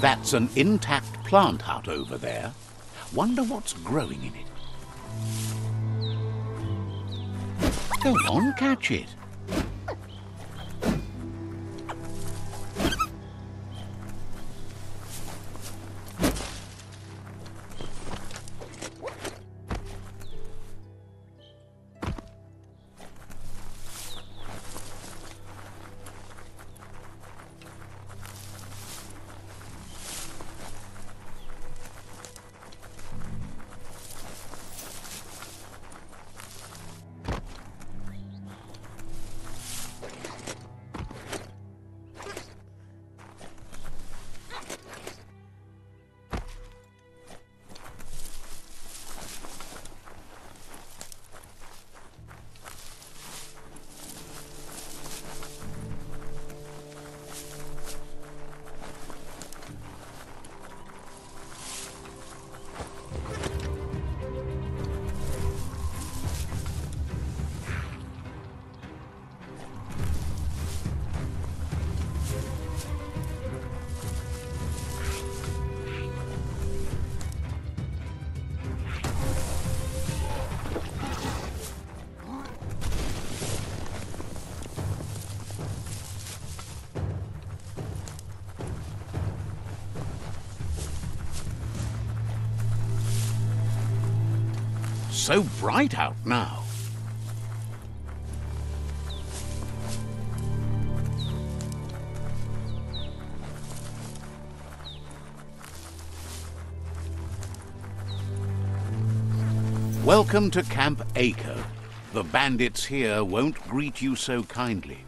That's an intact plant hut over there. Wonder what's growing in it. Go on, catch it. So bright out now. Welcome to Camp Acre. The bandits here won't greet you so kindly.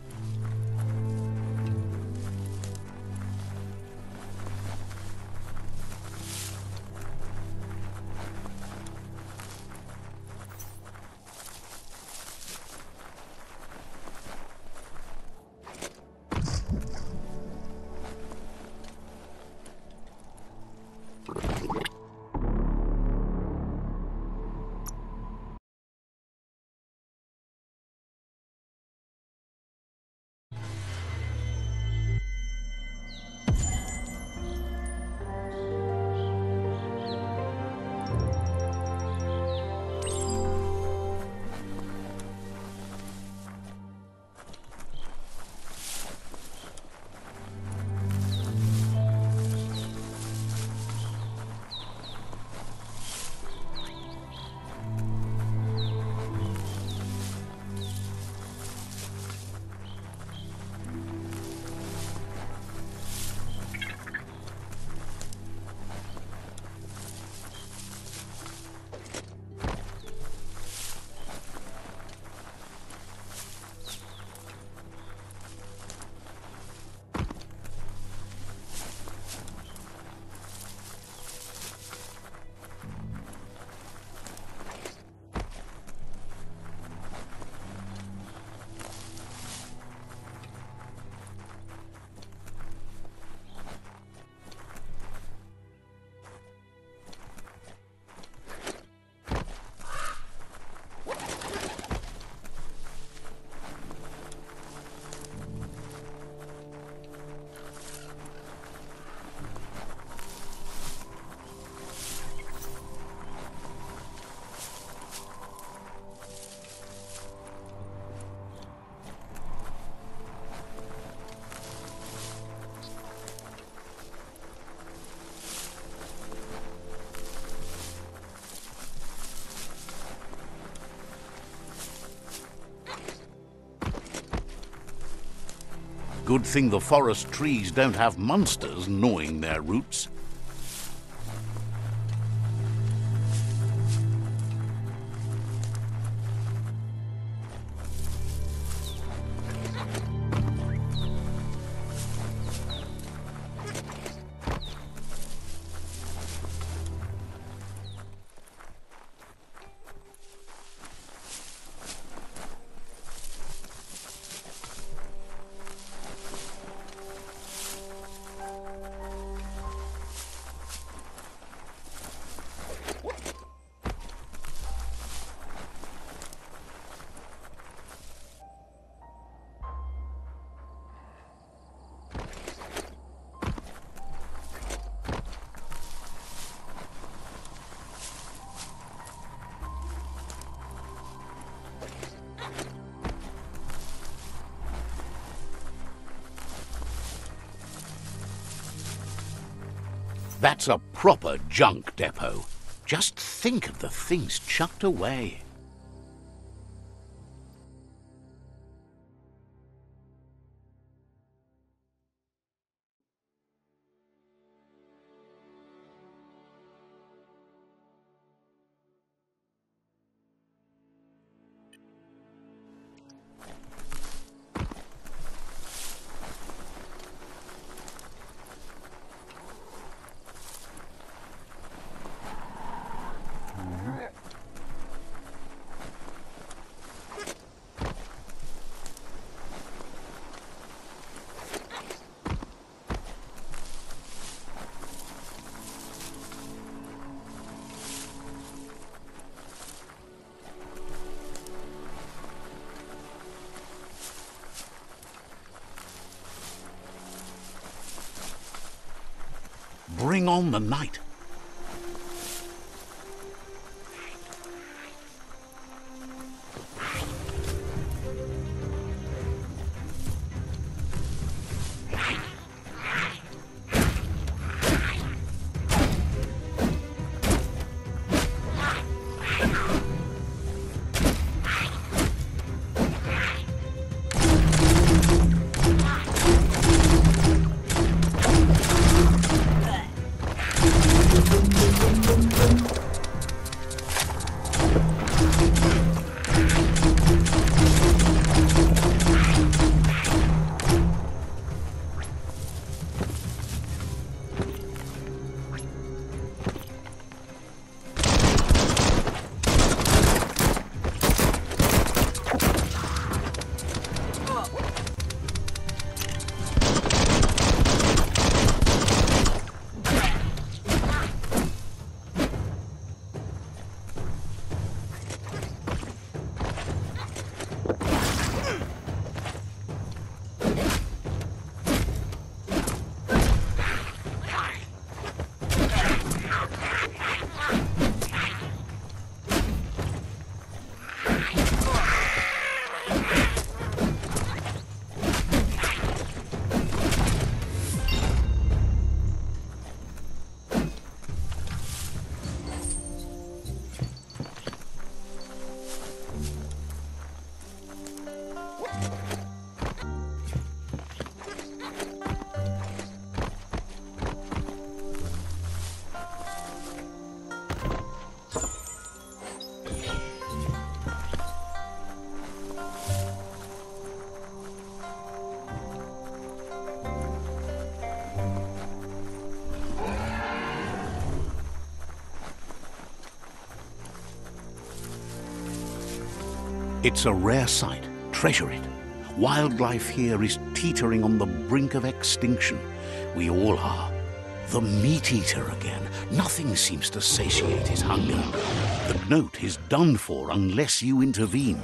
Good thing the forest trees don't have monsters gnawing their roots. That's a proper junk depot. Just think of the things chucked away. Bring on the night. It's a rare sight. Treasure it. Wildlife here is teetering on the brink of extinction. We all are. The meat-eater again. Nothing seems to satiate his hunger. The GNOAT is done for unless you intervene.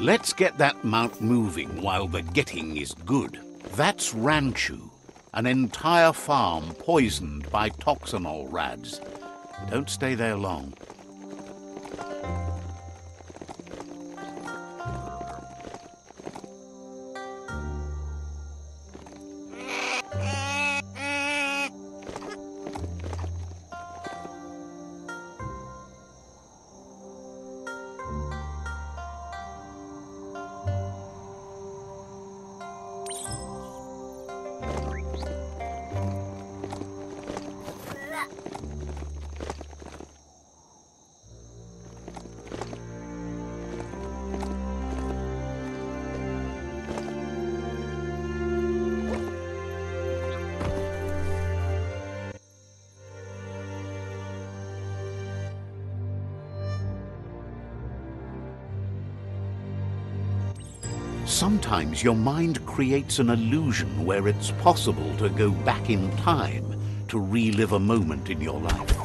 Let's get that mount moving while the getting is good. That's Ranchu, an entire farm poisoned by toxinol rads. Don't stay there long. Sometimes your mind creates an illusion where it's possible to go back in time to relive a moment in your life.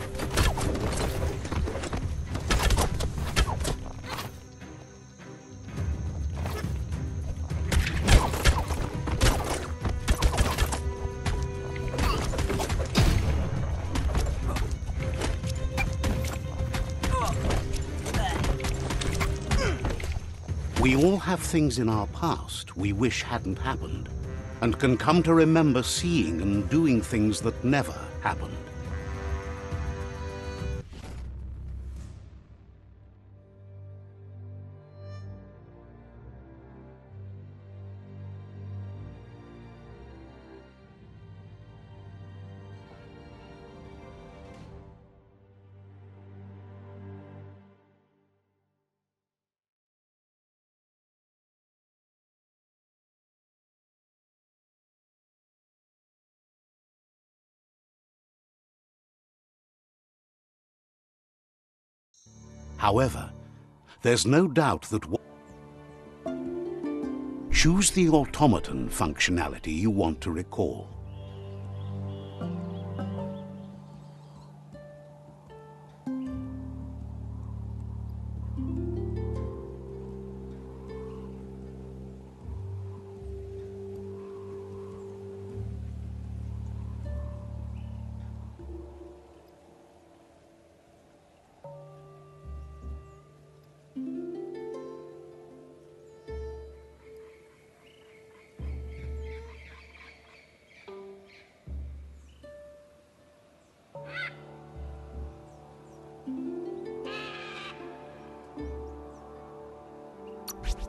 We all have things in our past we wish hadn't happened, and can come to remember seeing and doing things that never happened. However, there's no doubt that choose the automaton functionality you want to recall.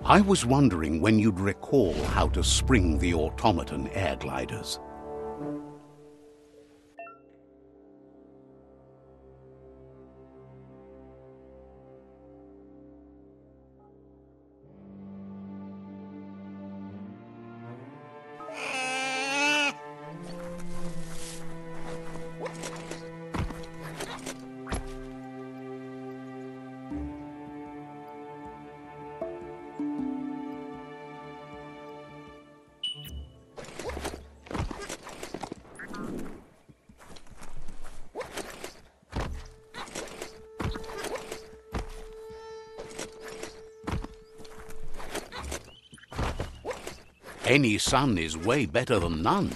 I was wondering when you'd recall how to spring the automaton air gliders. Any sun is way better than none.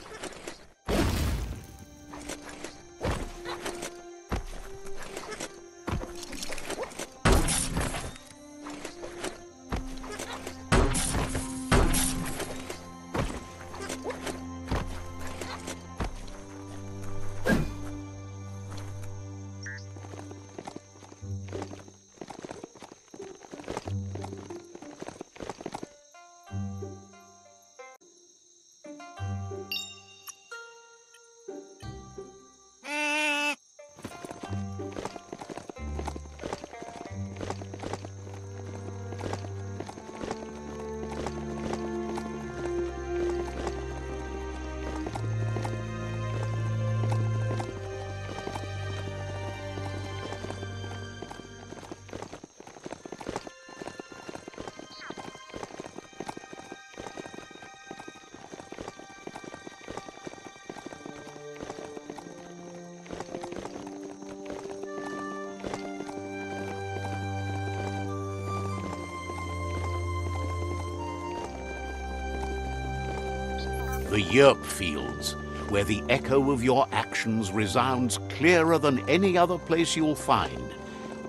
The yerp fields, where the echo of your actions resounds clearer than any other place you'll find,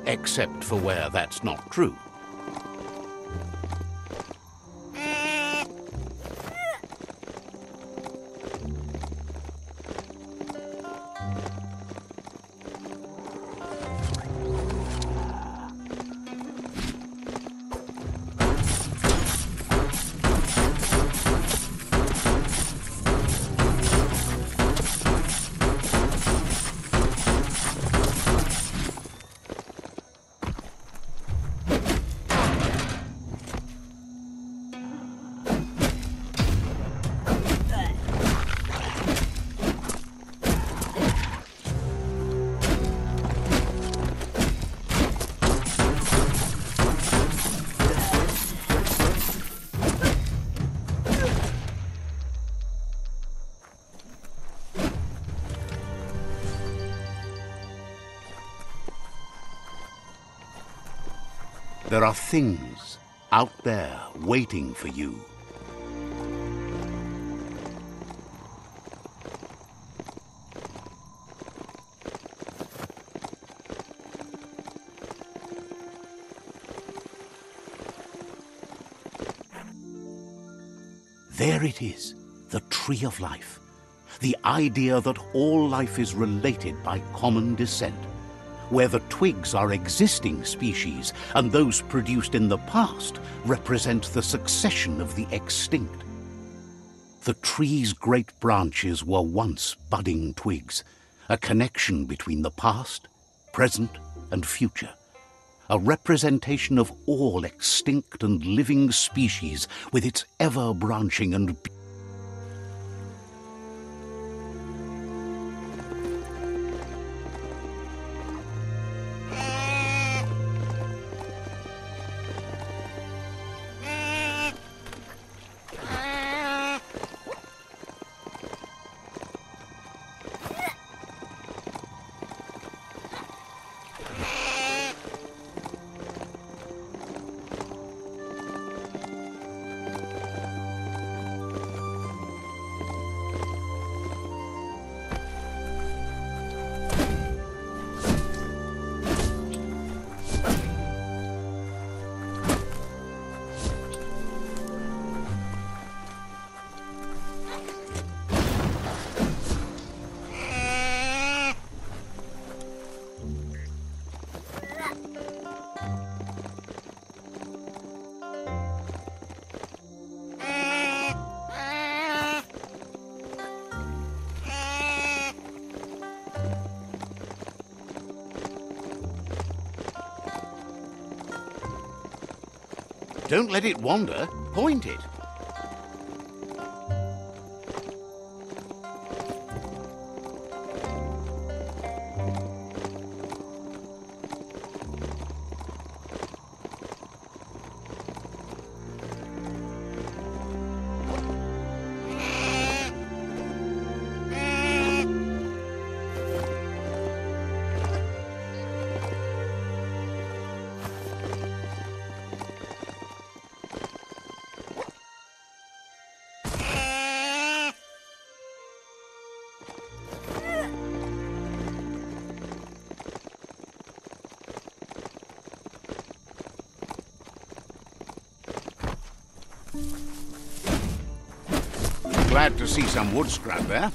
except for where that's not true. There are things out there waiting for you. There it is, the tree of life. The idea that all life is related by common descent, where the twigs are existing species and those produced in the past represent the succession of the extinct. The tree's great branches were once budding twigs, a connection between the past, present, and future. A representation of all extinct and living species with its ever-branching and Don't let it wander. Point it. Glad to see some wood scrap there.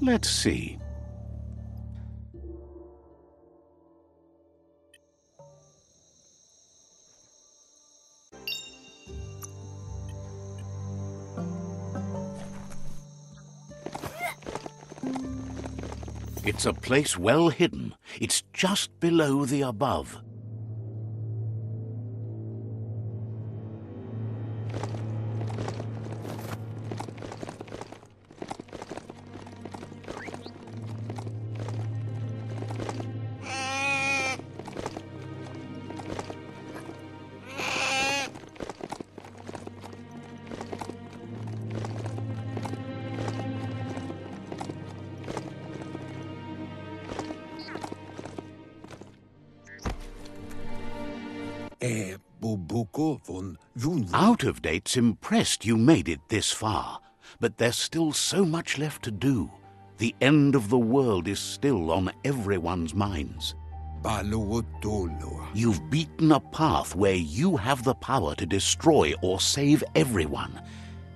Let's see. It's a place well hidden. It's just below the above. Out of date's impressed you made it this far, but there's still so much left to do. The end of the world is still on everyone's minds. You've beaten a path where you have the power to destroy or save everyone.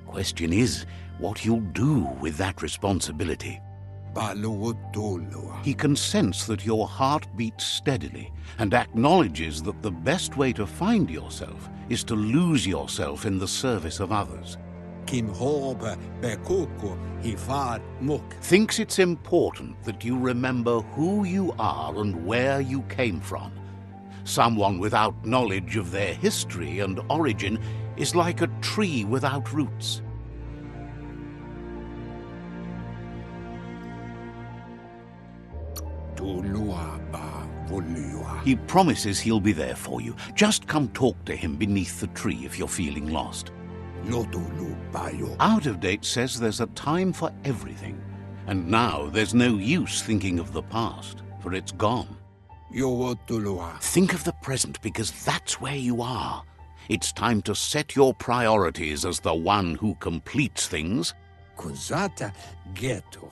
Question is, what you'll do with that responsibility. He can sense that your heart beats steadily and acknowledges that the best way to find yourself is to lose yourself in the service of others. Thinks it's important that you remember who you are and where you came from. Someone without knowledge of their history and origin is like a tree without roots. Tuluaba. He promises he'll be there for you. Just come talk to him beneath the tree if you're feeling lost. Out of Date says there's a time for everything. And now there's no use thinking of the past, for it's gone. Think of the present, because that's where you are. It's time to set your priorities as the one who completes things.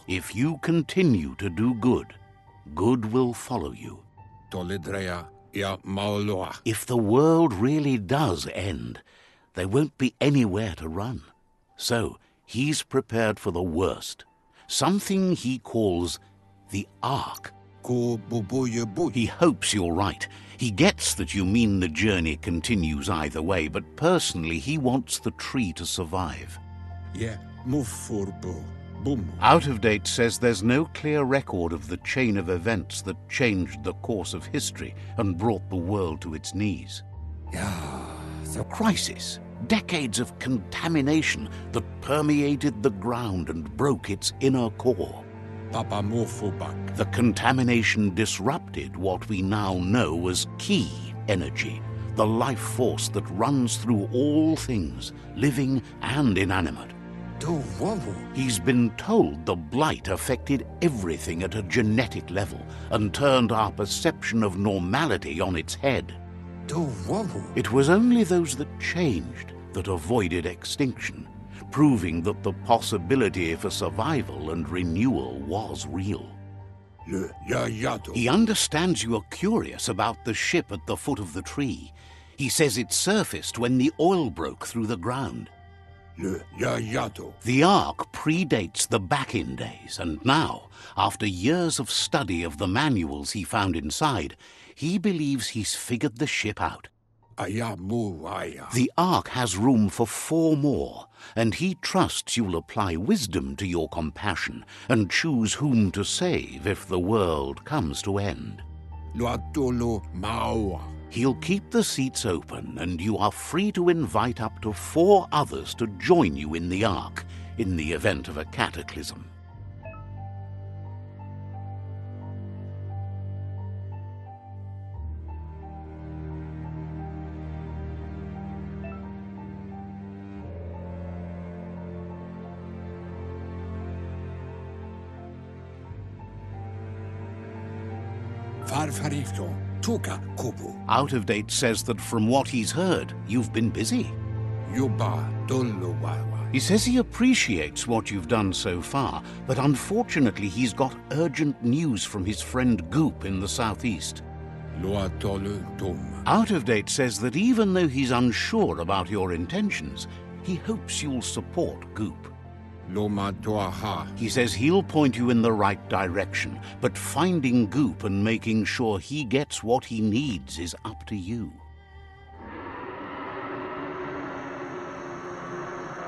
If you continue to do good, good will follow you. If the world really does end, there won't be anywhere to run. So he's prepared for the worst, something he calls the Ark. He hopes you're right. He gets that you mean the journey continues either way, but personally he wants the tree to survive. Out of Date says there's no clear record of the chain of events that changed the course of history and brought the world to its knees. The crisis, decades of contamination that permeated the ground and broke its inner core. The contamination disrupted what we now know as key energy, the life force that runs through all things, living and inanimate. He's been told the blight affected everything at a genetic level and turned our perception of normality on its head. It was only those that changed that avoided extinction, proving that the possibility for survival and renewal was real. He understands you are curious about the ship at the foot of the tree. He says it surfaced when the oil broke through the ground. The Ark predates the back-in days, and now, after years of study of the manuals he found inside, he believes he's figured the ship out. The Ark has room for 4 more, and he trusts you'll apply wisdom to your compassion and choose whom to save if the world comes to end. He'll keep the seats open, and you are free to invite up to 4 others to join you in the Ark in the event of a cataclysm. Out of Date says that from what he's heard, you've been busy. He says he appreciates what you've done so far, but unfortunately he's got urgent news from his friend Goop in the southeast. Out of Date says that even though he's unsure about your intentions, he hopes you'll support Goop. He says he'll point you in the right direction, but finding Goop and making sure he gets what he needs is up to you.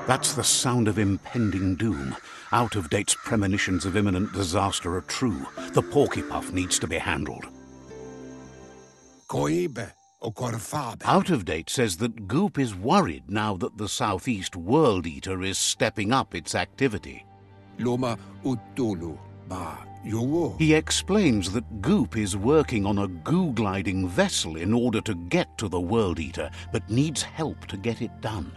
That's the sound of impending doom. Out of Date's premonitions of imminent disaster are true. The Porkypuff needs to be handled. Out of Date says that Goop is worried now that the Southeast World Eater is stepping up its activity. He explains that Goop is working on a goo-gliding vessel in order to get to the World Eater, but needs help to get it done.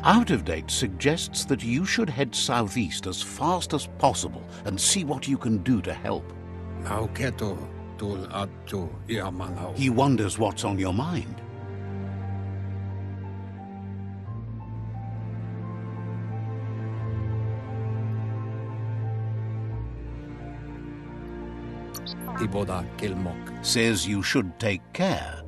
Out of Date suggests that you should head southeast as fast as possible and see what you can do to help. He wonders what's on your mind. Says you should take care